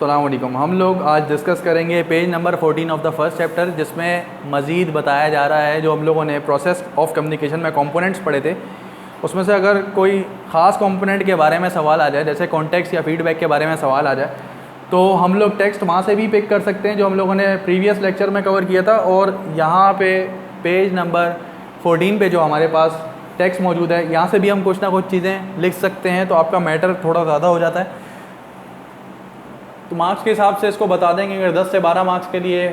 अस्सलाम वालेकुम। हम लोग आज डिस्कस करेंगे page number 14 of the first chapter, जिसमें मज़ीद बताया जा रहा है जो हम लोगों ने प्रोसेस ऑफ कम्युनिकेशन में कंपोनेंट्स पढ़े थे, उसमें से अगर कोई ख़ास कंपोनेंट के बारे में सवाल आ जाए, जैसे कॉन्टेक्स्ट या फीडबैक के बारे में सवाल आ जाए, तो हम लोग टेक्स्ट वहाँ से भी पिक कर सकते हैं जो हम लोगों ने प्रीवियस लेक्चर में कवर किया था। और यहाँ पे पेज नंबर 14 पे जो हमारे पास टेक्स्ट मौजूद है, यहाँ से भी हम कुछ ना कुछ चीज़ें लिख सकते हैं, तो आपका मैटर थोड़ा ज़्यादा हो जाता है। तो मार्क्स के हिसाब से इसको बता देंगे, अगर 10 से 12 मार्क्स के लिए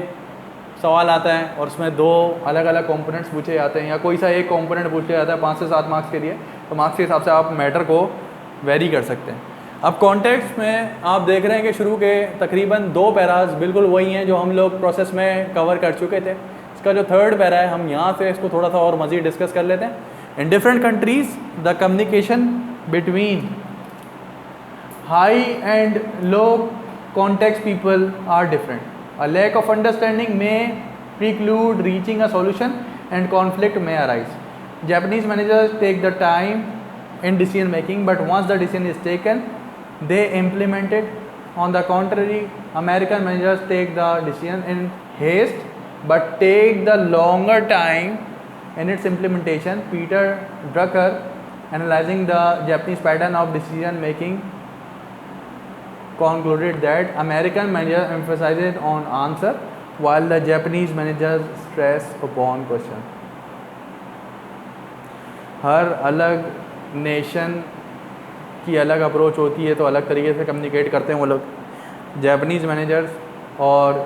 सवाल आता है और उसमें दो अलग अलग कंपोनेंट्स पूछे जाते हैं या कोई सा एक कंपोनेंट पूछ लिया जाता है 5 से 7 मार्क्स के लिए, तो मार्क्स के हिसाब से आप मैटर को वेरी कर सकते हैं। अब कॉन्टेक्स्ट में आप देख रहे हैं कि शुरू के तकरीबन 2 पैराज बिल्कुल वही हैं जो हम लोग प्रोसेस में कवर कर चुके थे। इसका जो थर्ड पैरा है, हम यहाँ से इसको थोड़ा सा और मज़ीद डिस्कस कर लेते हैं। In different countries the communication between high and low context people are different. A lack of understanding may preclude reaching a solution and conflict may arise. Japanese managers take the time in decision making, but once the decision is taken, they implement it. On the contrary, American managers take the decision in haste, but take the longer time in its implementation. Peter Drucker, analyzing the Japanese pattern of decision making, concluded that American manager emphasizes on answer while the Japanese managers stress upon question. हर अलग nation की अलग approach होती है, तो अलग तरीके से communicate करते हैं वो लोग। जापानीज़ मैनेजर्स और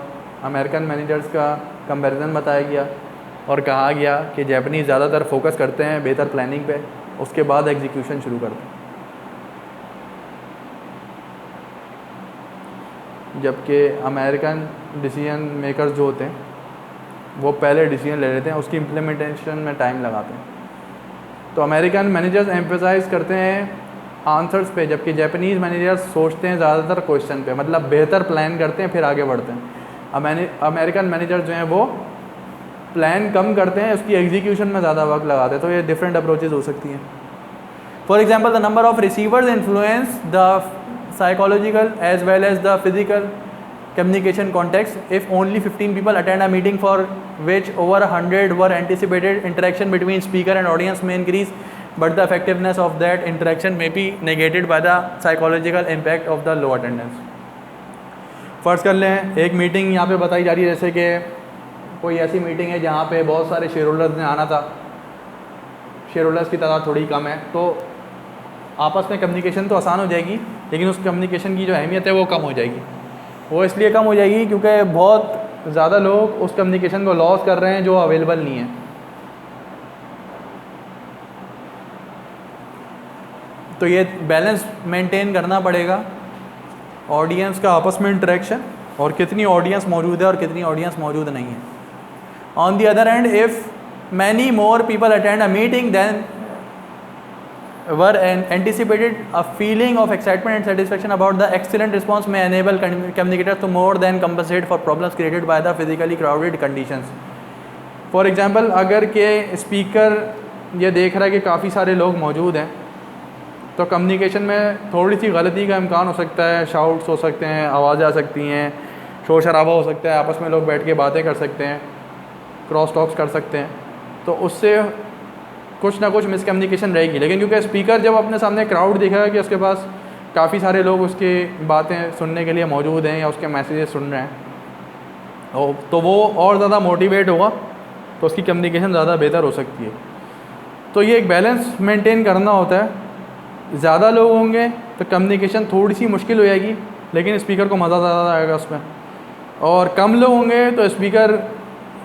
अमेरिकन मैनेजर्स का कंपैरिजन बताया गया और कहा गया कि जापानीज़ ज़्यादातर फोकस करते हैं बेहतर प्लानिंग पे, उसके बाद एग्जीक्यूशन शुरू करते हैं, जबकि अमेरिकन डिसीजन मेकर्स जो होते हैं वो पहले डिसीजन ले लेते हैं, उसकी इम्प्लीमेंटेशन में टाइम लगाते हैं। तो अमेरिकन मैनेजर्स एम्फसाइज करते हैं आंसर्स पे, जबकि जापानीज़ मैनेजर्स सोचते हैं ज़्यादातर क्वेश्चन पे, मतलब बेहतर प्लान करते हैं फिर आगे बढ़ते हैं। अमेरिकन मैनेजर्स जो हैं वो प्लान कम करते हैं, उसकी एग्जीक्यूशन में ज़्यादा वक्त लगाते हैं। तो ये डिफरेंट अप्रोचेज़ हो सकती हैं। For example, the number of receivers influence the psychological as well as the physical communication context. If only 15 people attend a meeting for which over 100 were anticipated, interaction between speaker and audience may increase, but the effectiveness of that interaction may be negated by the psychological impact of the low attendance. फ़र्ज़ कर लें एक meeting यहाँ पे बताई जा रही है, जैसे कि कोई ऐसी मीटिंग है जहाँ पे बहुत सारे शेयर होल्डर्स ने आना था, शेयर होल्डर्स की तादाद थोड़ी कम है, तो आपस में कम्युनिकेशन तो आसान हो जाएगी, लेकिन उस कम्युनिकेशन की जो अहमियत है वो कम हो जाएगी। वो इसलिए कम हो जाएगी क्योंकि बहुत ज़्यादा लोग उस कम्युनिकेशन को लॉस कर रहे हैं जो अवेलेबल नहीं है। तो ये बैलेंस मेंटेन करना पड़ेगा, ऑडियंस का आपस में इंटरेक्शन और कितनी ऑडियंस मौजूद है और कितनी ऑडियंस मौजूद नहीं है। On the other hand, if many more people attend a meeting then were anticipated, a feeling of excitement and satisfaction about the excellent response may enable communicators to more than compensate for problems created by the physically crowded conditions. For example, अगर के speaker ये देख रहा है कि काफ़ी सारे लोग मौजूद हैं, तो कम्युनिकेशन में थोड़ी सी गलती का इम्कान हो सकता है, शाउट्स हो सकते हैं, आवाज़ें आ सकती हैं, शोर शराबा हो सकता है, आपस में लोग बैठ के बातें कर सकते हैं, क्रॉस टॉक्स कर सकते हैं, तो उससे कुछ ना कुछ मिसकम्युनिकेशन रहेगी। लेकिन क्योंकि स्पीकर जब अपने सामने क्राउड दिखेगा कि उसके पास काफ़ी सारे लोग उसकी बातें सुनने के लिए मौजूद हैं या उसके मैसेजेस सुन रहे हैं, तो वो और ज़्यादा मोटिवेट होगा, तो उसकी कम्युनिकेशन ज़्यादा बेहतर हो सकती है। तो ये एक बैलेंस मेंटेन करना होता है। ज़्यादा लोग होंगे तो कम्युनिकेशन थोड़ी सी मुश्किल हो जाएगी, लेकिन स्पीकर को मज़ा ज़्यादा आएगा उसमें। और कम लोग होंगे तो स्पीकर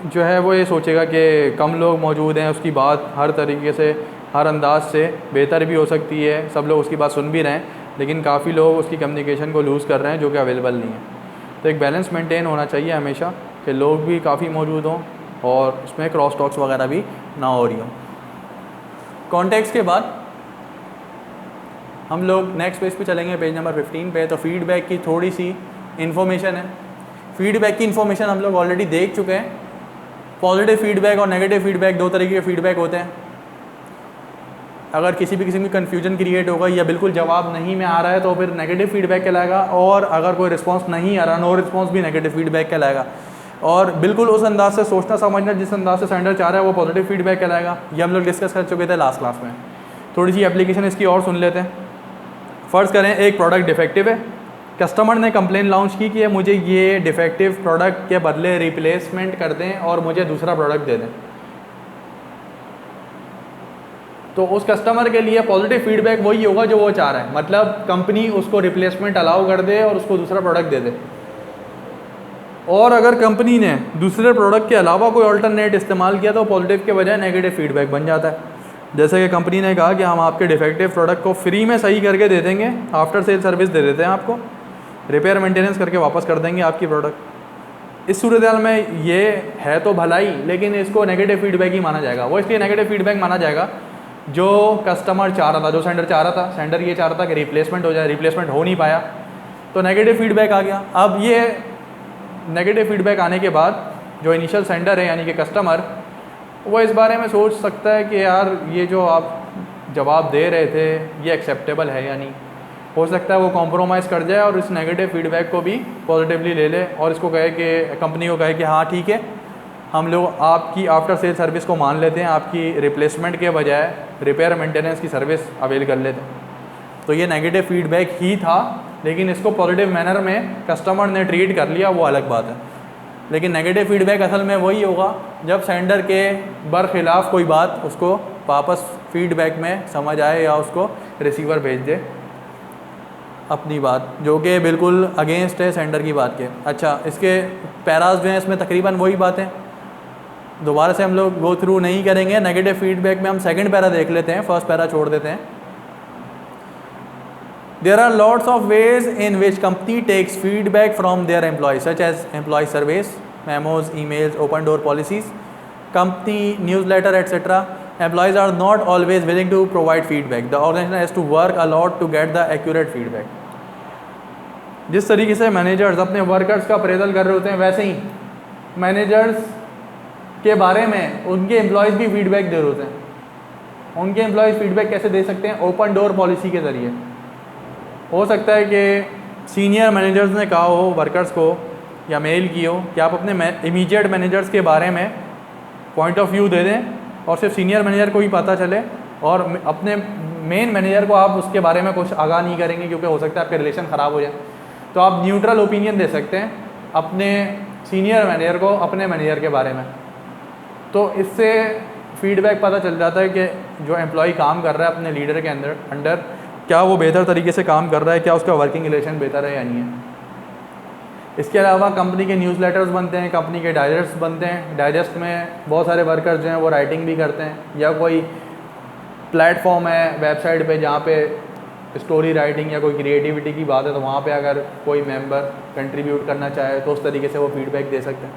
जो है वो ये सोचेगा कि कम लोग मौजूद हैं, उसकी बात हर तरीके से, हर अंदाज से बेहतर भी हो सकती है, सब लोग उसकी बात सुन भी रहे हैं, लेकिन काफ़ी लोग उसकी कम्युनिकेशन को लूज़ कर रहे हैं जो कि अवेलेबल नहीं है। तो एक बैलेंस मेंटेन होना चाहिए हमेशा कि लोग भी काफ़ी मौजूद हों और उसमें क्रॉस टॉक्स वगैरह भी ना हो रही हो। कॉन्टेक्स्ट के बाद हम लोग नेक्स्ट पेज पे चलेंगे, पेज नंबर 15 पे। तो फीडबैक की थोड़ी सी इन्फॉर्मेशन है। फीडबैक की इन्फॉर्मेशन हम लोग ऑलरेडी देख चुके हैं। पॉजिटिव फीडबैक और नेगेटिव फीडबैक, दो तरीके के फीडबैक होते हैं। अगर किसी भी किस्म की कन्फ्यूजन क्रिएट होगा या बिल्कुल जवाब नहीं में आ रहा है तो फिर नेगेटिव फीडबैक कहलाएगा, और अगर कोई रिस्पांस नहीं आ रहा, नो रिस्पांस भी नेगेटिव फीडबैक कहलाएगा। और बिल्कुल उस अंदाज से सोचना समझना जिस अंदाज से सेंडर चाह रहा है वो पॉजिटिव फीडबैक कहलाएगा। ये हम लोग डिस्कस कर चुके थे लास्ट क्लास में। थोड़ी सी एप्लीकेशन इसकी और सुन लेते हैं। फ़र्ज़ करें एक प्रोडक्ट डिफेक्टिव है, कस्टमर ने कंप्लेन लॉन्च की कि मुझे ये डिफेक्टिव प्रोडक्ट के बदले रिप्लेसमेंट कर दें और मुझे दूसरा प्रोडक्ट दे दें। तो उस कस्टमर के लिए पॉजिटिव फीडबैक वही होगा जो वो चाह रहा है, मतलब कंपनी उसको रिप्लेसमेंट अलाउ कर दे और उसको दूसरा प्रोडक्ट दे दे। और अगर कंपनी ने दूसरे प्रोडक्ट के अलावा कोई अल्टरनेट इस्तेमाल किया तो पॉजिटिव के बजाय नेगेटिव फीडबैक बन जाता है। जैसे कि कंपनी ने कहा कि हम आपके डिफेक्टिव प्रोडक्ट को फ्री में सही करके दे देंगे, आफ्टर सेल सर्विस दे देते हैं आपको, रिपेयर मेंटेनेंस करके वापस कर देंगे आपकी प्रोडक्ट। इस सूरत हाल में ये है तो भलाई, लेकिन इसको नेगेटिव फीडबैक ही माना जाएगा। वो इसलिए नेगेटिव फीडबैक माना जाएगा जो कस्टमर चाह रहा था, जो सेंडर चाह रहा था। सेंडर ये चाह रहा था कि रिप्लेसमेंट हो जाए, रिप्लेसमेंट हो नहीं पाया तो नेगेटिव फीडबैक आ गया। अब ये नेगेटिव फीडबैक आने के बाद जो इनिशियल सेंडर है यानी कि कस्टमर, वो इस बारे में सोच सकता है कि यार ये जो आप जवाब दे रहे थे ये एक्सेप्टेबल है या नहीं। हो सकता है वो कॉम्प्रोमाइज़ कर जाए और इस नेगेटिव फीडबैक को भी पॉजिटिवली ले ले और इसको कहे कि कंपनी को कहे कि हाँ ठीक है, हम लोग आपकी आफ्टर सेल सर्विस को मान लेते हैं, आपकी रिप्लेसमेंट के बजाय रिपेयर मेंटेनेंस की सर्विस अवेल कर लेते हैं। तो ये नेगेटिव फीडबैक ही था, लेकिन इसको पॉजिटिव मैनर में कस्टमर ने ट्रीट कर लिया, वो अलग बात है। लेकिन नेगेटिव फीडबैक असल में वही होगा जब सेंडर के बरखिलाफ़ कोई बात उसको वापस फीडबैक में समझ आए या उसको रिसीवर भेज दे अपनी बात, जो कि बिल्कुल अगेंस्ट है सेंडर की बात के। अच्छा, इसके पैराज जो हैं इसमें तकरीबन वही बातें दोबारा से हम लोग गो थ्रू नहीं करेंगे। नेगेटिव फीडबैक में हम सेकंड पैरा देख लेते हैं, फर्स्ट पैरा छोड़ देते हैं। There are lots of ways in which company takes feedback from their employees, such as employee surveys, memos, emails, open door policies, company newsletter, etc. Employees are not always willing to provide feedback. The organization has to work a lot to get the accurate feedback. जिस तरीके से managers अपने workers का appraisal कर रहे होते हैं, वैसे ही मैनेजर्स के बारे में उनके एम्प्लॉयज़ भी फीडबैक दे रहे होते हैं। उनके एम्प्लॉयज़ फीडबैक कैसे दे सकते हैं? ओपन डोर पॉलिसी के ज़रिए। हो सकता है कि सीनियर मैनेजर्स ने कहा हो वर्कर्स को या मेल की हो कि आप अपने इमीडिएट मैनेजर्स के बारे में पॉइंट ऑफ व्यू दे दें और सिर्फ सीनियर मैनेजर को ही पता चले और अपने मेन मैनेजर को आप उसके बारे में कुछ आगाह नहीं करेंगे, क्योंकि हो सकता है आपके रिलेशन ख़राब हो जाए। तो आप न्यूट्रल ओपिनियन दे सकते हैं अपने सीनियर मैनेजर को अपने मैनेजर के बारे में। तो इससे फीडबैक पता चल जाता है कि जो एम्प्लॉय काम कर रहा है अपने लीडर के अंडर क्या वो बेहतर तरीके से काम कर रहा है, क्या उसका वर्किंग रिलेशन बेहतर है या नहीं है। इसके अलावा कंपनी के न्यूज़लेटर्स बनते हैं, कंपनी के डाइजेस्ट बनते हैं। डाइजेस्ट में बहुत सारे वर्कर्स जो हैं वो राइटिंग भी करते हैं, या कोई प्लेटफॉर्म है वेबसाइट पे जहाँ पे स्टोरी राइटिंग या कोई क्रिएटिविटी की बात है तो वहाँ पे अगर कोई मेंबर कंट्रीब्यूट करना चाहे तो उस तरीके से वो फीडबैक दे सकते हैं।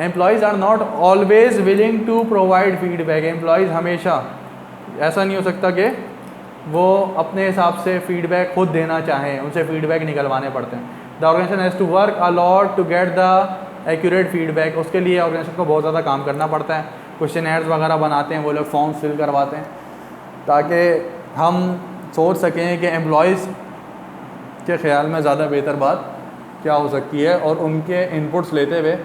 Employees are not always willing to provide feedback. Employees हमेशा ऐसा नहीं हो सकता कि वो अपने हिसाब से फीडबैक खुद देना चाहें, उनसे फीडबैक निकलवाने पड़ते हैं। The organisation has to work a lot to get the accurate feedback. उसके लिए ऑर्गेनाइजेशन को बहुत ज़्यादा काम करना पड़ता है। क्वेश्चनर्स वगैरह बनाते हैं, वो लोग फॉर्म्स फिल करवाते हैं ताकि हम सोच सकें कि एम्प्लॉयज़ के ख़्याल में ज़्यादा बेहतर बात क्या हो सकती है और उनके इनपुट्स लेते हुए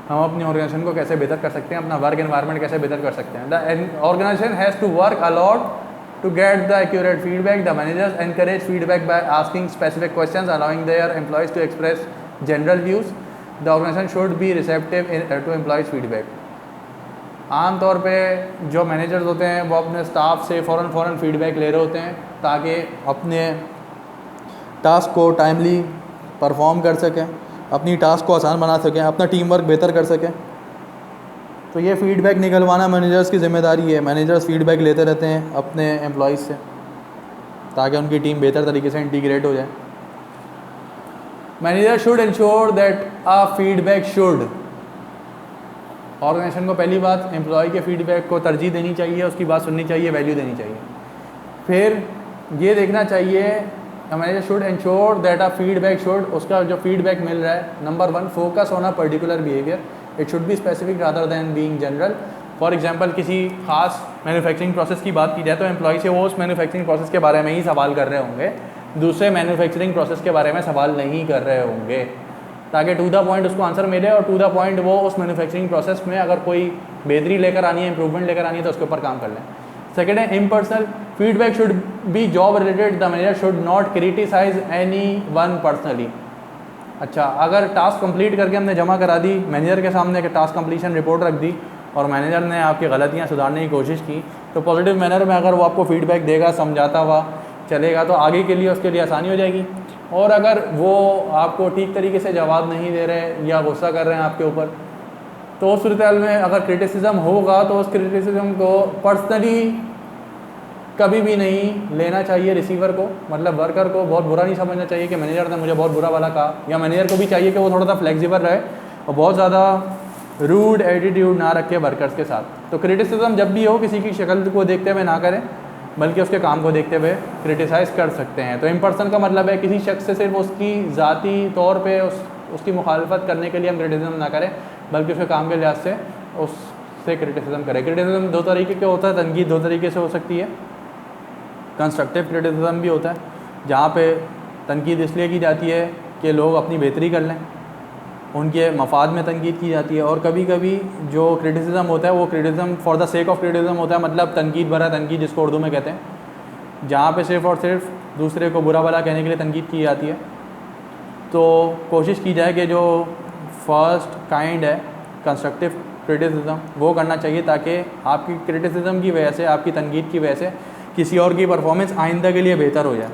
हम अपनी ऑर्गेनाइजेशन को कैसे बेहतर कर सकते हैं, अपना वर्क एनवायरनमेंट कैसे बेहतर कर सकते हैं। The organisation has to work a lot to get the accurate feedback. The managers encourage feedback by asking specific questions, allowing their employees to express general views. The organization should be receptive to employees feedback. आम तौर पे जो managers होते हैं वो अपने staff से फ़ौरन फीडबैक ले रहे होते हैं ताकि अपने टास्क को टाइमली परफॉर्म कर सकें, अपनी टास्क को आसान बना सकें, अपना टीम वर्क बेहतर कर सकें। तो ये फ़ीडबैक निकलवाना मैनेजर्स की ज़िम्मेदारी है। मैनेजर्स फ़ीडबैक लेते रहते हैं अपने एम्प्लॉयज़ से ताकि उनकी टीम बेहतर तरीके से इंटीग्रेट हो जाए। Manager should ensure that a feedback should. Organisation को पहली बात एम्प्लॉय के फ़ीडबैक को तरजीह देनी चाहिए, उसकी बात सुननी चाहिए, वैल्यू देनी चाहिए। फिर ये देखना चाहिए manager should ensure that a feedback should, उसका जो फीडबैक मिल रहा है, number 1 focus on a particular behaviour. It should be specific rather than being general. For example किसी ख़ास मैन्युफैक्चरिंग प्रोसेस की बात की जाए तो एम्प्लॉय से वो उस मैन्युफैक्चरिंग प्रोसेस के बारे में ही सवाल कर रहे होंगे, दूसरे मैन्युफैक्चरिंग प्रोसेस के बारे में सवाल नहीं कर रहे होंगे, ताकि टू द पॉइंट उसको आंसर मिले और टू द पॉइंट वो उस मैन्युफैक्चरिंग प्रोसेस में अगर कोई बेहतरी लेकर आनी है, इंप्रूवमेंट लेकर आनी है तो उसके ऊपर काम कर लें। सेकेंड है impersonal feedback should be job related, the manager should not criticise any one personally. अच्छा, अगर टास्क कंप्लीट करके हमने जमा करा दी मैनेजर के सामने कि टास्क कंप्लीशन रिपोर्ट रख दी और मैनेजर ने आपकी गलतियाँ सुधारने की कोशिश की, तो पॉजिटिव मैनर में अगर वो आपको फीडबैक देगा, समझाता हुआ चलेगा तो आगे के लिए उसके लिए आसानी हो जाएगी। और अगर वो आपको ठीक तरीके से जवाब नहीं दे रहे या गुस्सा कर रहे हैं आपके ऊपर, तो उस सूरत में अगर क्रिटिसिज्म होगा तो उस क्रिटिसिज्म को पर्सनली कभी भी नहीं लेना चाहिए रिसीवर को, मतलब वर्कर को बहुत बुरा नहीं समझना चाहिए कि मैनेजर ने मुझे बहुत बुरा वाला कहा, या मैनेजर को भी चाहिए कि वो थोड़ा सा फ्लेक्सिबल रहे और बहुत ज़्यादा रूड एटीट्यूड ना रखे वर्कर्स के साथ। तो क्रिटिसिज्म जब भी हो किसी की शक्ल को देखते हुए ना करें, बल्कि उसके काम को देखते हुए क्रिटिसाइज़ कर सकते हैं। तो इम्पर्सन का मतलब है किसी शख्स से सिर्फ उसकी ज़ाती तौर पे उसकी मुखालफत करने के लिए हम क्रिटिसिज्म ना करें, बल्कि उसके काम के लिहाज से उससे क्रिटिसिज्म करें। क्रिटिसिज्म दो तरीके के होता है, तनकीद दो तरीके से हो सकती है। कंस्ट्रक्टिव क्रिटिसिज्म भी होता है जहाँ पे तनकीद इसलिए की जाती है कि लोग अपनी बेहतरी कर लें, उनके मफाद में तनकीद की जाती है। और कभी कभी जो क्रिटिसिज्म होता है वो criticism for the sake of criticism होता है, मतलब तनकीद भरा तनकीद जिसको उर्दू में कहते हैं, जहाँ पे सिर्फ और सिर्फ दूसरे को बुरा भला कहने के लिए तनकीद की जाती है। तो कोशिश की जाए कि जो फर्स्ट काइंड है कंस्ट्रक्टिव क्रिटिसिज्म वो करना चाहिए, ताकि आपकी क्रिटिसिज्म की वजह से, आपकी तनकीद की वजह से किसी और की परफॉर्मेंस आइंदा के लिए बेहतर हो जाए।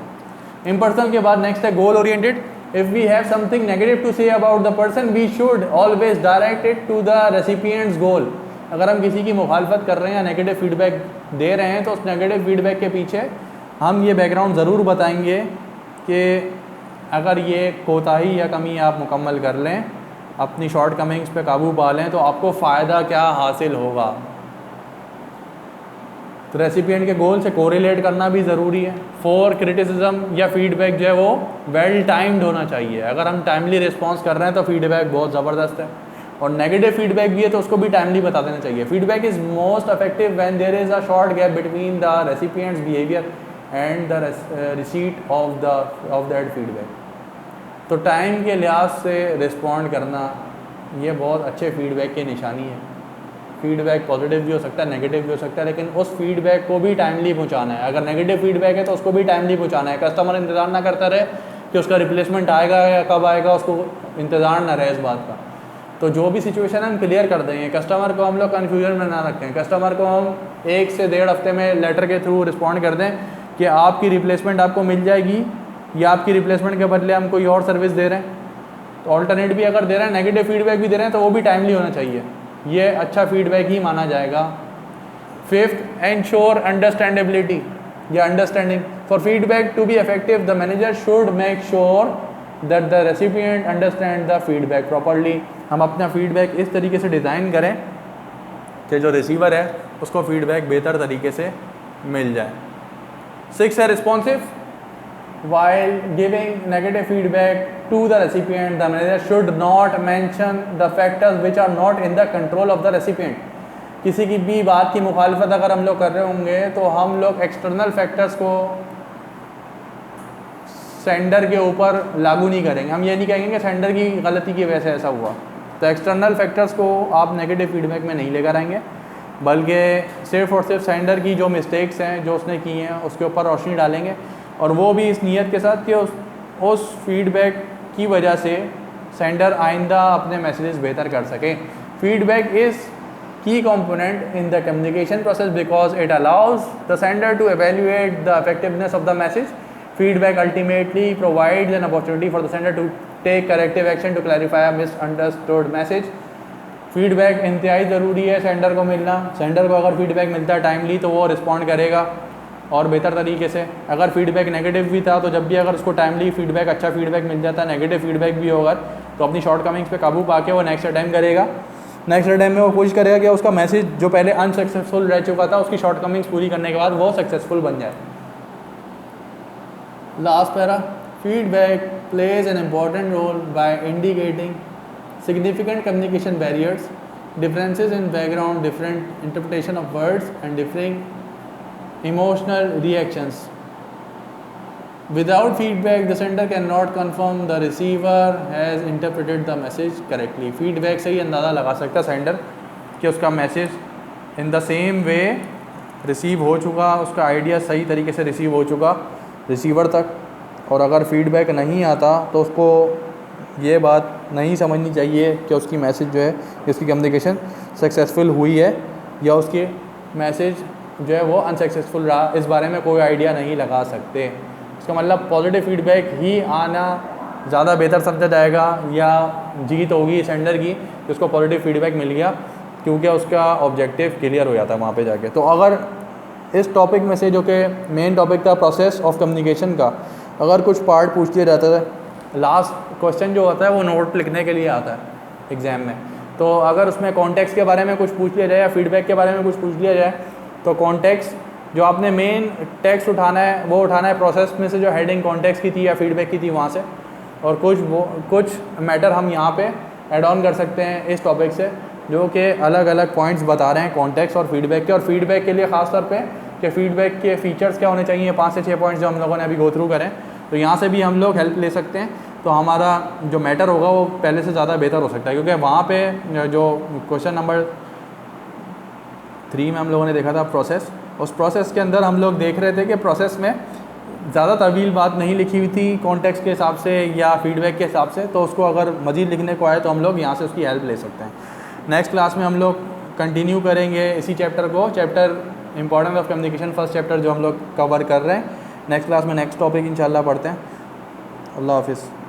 इम्पर्सनल के बाद नेक्स्ट है goal oriented. If we have something negative to say about the person, we should always direct it to the recipient's goal. अगर हम किसी की मुखालफत कर रहे हैं या नेगेटिव फीडबैक दे रहे हैं तो उस नेगेटिव फीडबैक के पीछे हम ये बैकग्राउंड ज़रूर बताएंगे कि अगर ये कोताही या कमी आप मुकम्मल कर लें, अपनी शॉर्ट कमिंग्स पे काबू पा लें, तो आपको फ़ायदा क्या हासिल होगा। तो रेसिपिएंट के गोल से कोरिलेट करना भी ज़रूरी है। फॉर क्रिटिसिज्म या फीडबैक जो है वो वेल टाइम्ड होना चाहिए। अगर हम टाइमली रिस्पॉन्स कर रहे हैं तो फीडबैक बहुत ज़बरदस्त है, और नेगेटिव फीडबैक भी है तो उसको भी टाइमली बता देना चाहिए। Feedback is most effective when there is a short gap between the recipient's behaviour and the receipt of that feedback. तो टाइम के लिहाज से रिस्पॉन्ड करना ये बहुत अच्छे फीडबैक की निशानी है। फीडबैक पॉजिटिव भी हो सकता है, नेगेटिव भी हो सकता है, लेकिन उस फीडबैक को भी टाइमली पहुंचाना है। अगर नेगेटिव फीडबैक है तो उसको भी टाइमली पहुंचाना है। कस्टमर इंतज़ार ना करता रहे कि उसका रिप्लेसमेंट आएगा या कब आएगा, उसको इंतज़ार ना रहे इस बात का। तो जो भी सिचुएशन है हम क्लियर कर देंगे, कस्टमर को हम लोग कन्फ्यूजन में ना रखें। कस्टमर को हम 1 से 1.5 हफ्ते में लेटर के थ्रू रिस्पॉन्ड कर दें कि आपकी रिप्लेसमेंट आपको मिल जाएगी, या आपकी रिप्लेसमेंट के बदले हम कोई और सर्विस दे रहे हैं। तो ऑल्टरनेट भी अगर दे रहे हैं, नेगेटिव फीडबैक भी दे रहे हैं, तो वो भी टाइमली होना चाहिए। ये अच्छा फीडबैक ही माना जाएगा। फिफ्थ, एंश्योर अंडरस्टैंडेबिलिटी या understanding. For feedback to be effective the manager should make sure that the recipient understand the feedback properly. हम अपना फीडबैक इस तरीके से डिज़ाइन करें कि जो रिसीवर है उसको फीडबैक बेहतर तरीके से मिल जाए। 6 है responsive. While giving negative feedback to the recipient, the manager should not mention the factors which are not in the control of the recipient. किसी की भी बात की मुखालफत अगर हम लोग कर रहे होंगे तो हम लोग एक्सटर्नल फैक्टर्स को सेंडर के ऊपर लागू नहीं करेंगे। हम ये नहीं कहेंगे कि सेंडर की गलती की वजह से ऐसा हुआ। तो एक्सटर्नल फैक्टर्स को आप नेगेटिव फीडबैक में नहीं लेकर आएंगे, बल्कि सिर्फ और सिर्फ सेंडर की जो मिस्टेक्स हैं जो उसने की हैं उसके ऊपर रोशनी डालेंगे, और वो भी इस नीयत के साथ कि उस फीडबैक की वजह से सेंडर आइंदा अपने मैसेजेस बेहतर कर सके। Feedback is key component in the communication process because it allows the sender to evaluate the effectiveness of the message. Feedback ultimately provides an opportunity for the sender to take corrective action to clarify a misunderstood message. Feedback इंतहाई ज़रूरी है sender को मिलना। Sender को अगर feedback मिलता है timely तो वो रिस्पॉन्ड करेगा और बेहतर तरीके से। अगर फीडबैक नेगेटिव भी था तो जब भी अगर उसको टाइमली फीडबैक, अच्छा फीडबैक मिल जाता है, नेगेटिव फीडबैक भी होगा, तो अपनी शॉर्ट कमिंग्स पे काबू पाके वो नेक्स्ट अटेम्प्ट करेगा। नेक्स्ट अटेम्प्ट में वो कोशिश करेगा कि उसका मैसेज जो पहले अनसक्सेसफुल रह चुका था उसकी शॉर्ट कमिंग्स पूरी करने के बाद वो सक्सेसफुल बन जाए। Last para, feedback plays an important role by indicating significant communication barriers differences in background, different interpretation of words and differing emotional reactions. Without feedback, the sender cannot confirm the receiver has interpreted the message correctly. Feedback से ही अंदाज़ा लगा सकता है sender कि उसका message in the same way receive हो चुका, उसका आइडिया सही तरीके से रिसीव हो चुका रिसीवर तक। और अगर फीडबैक नहीं आता तो उसको ये बात नहीं समझनी चाहिए कि उसकी मैसेज जो है, उसकी कम्युनिकेशन सक्सेसफुल हुई है या उसकी मैसेज जो है वो अनसक्सेसफुल रहा। इस बारे में कोई आइडिया नहीं लगा सकते। इसका मतलब पॉजिटिव फीडबैक ही आना ज़्यादा बेहतर समझा जाएगा या जीत होगी सेंडर की कि उसको पॉजिटिव फीडबैक मिल गया, क्योंकि उसका ऑब्जेक्टिव क्लियर हो जाता है वहाँ पे जाके। तो अगर इस टॉपिक में से जो कि मेन टॉपिक था प्रोसेस ऑफ कम्युनिकेशन का, अगर कुछ पार्ट पूछ लिया जाता है, लास्ट क्वेश्चन जो होता है वो नोट लिखने के लिए आता है एग्ज़ाम में। तो अगर उसमें कॉन्टेक्स्ट के बारे में कुछ पूछ लिया जाए या फीडबैक के बारे में कुछ पूछ लिया जाए, तो कॉन्टेक्स्ट जो आपने मेन टेक्स्ट उठाना है वो उठाना है प्रोसेस में से जो हेडिंग कॉन्टेक्स्ट की थी या फीडबैक की थी वहाँ से, और कुछ मैटर हम यहाँ पे ऐड ऑन कर सकते हैं इस टॉपिक से, जो कि अलग अलग पॉइंट्स बता रहे हैं कॉन्टेक्स्ट और फीडबैक के। और फीडबैक के लिए ख़ास तौर पे कि फीडबैक के फीचर्स क्या होने चाहिए, 5 से 6 पॉइंट्स जो हम लोगों ने अभी गो थ्रू करें, तो यहाँ से भी हम लोग हेल्प ले सकते हैं। तो हमारा जो मैटर होगा वो पहले से ज़्यादा बेहतर हो सकता है, क्योंकि वहाँ पे जो क्वेश्चन नंबर 3 में हम लोगों ने देखा था प्रोसेस, उस प्रोसेस के अंदर हम लोग देख रहे थे कि प्रोसेस में ज़्यादा तवील बात नहीं लिखी हुई थी कॉन्टेक्स्ट के हिसाब से या फीडबैक के हिसाब से। तो उसको अगर मज़ीद लिखने को आए तो हम लोग यहाँ से उसकी हेल्प ले सकते हैं। नेक्स्ट क्लास में हम लोग कंटिन्यू करेंगे इसी चैप्टर को, chapter importance of communication, first chapter जो हम लोग कवर कर रहे हैं। नेक्स्ट क्लास में नेक्स्ट टॉपिक इंशाल्लाह पढ़ते हैं। अल्लाह हाफिज़।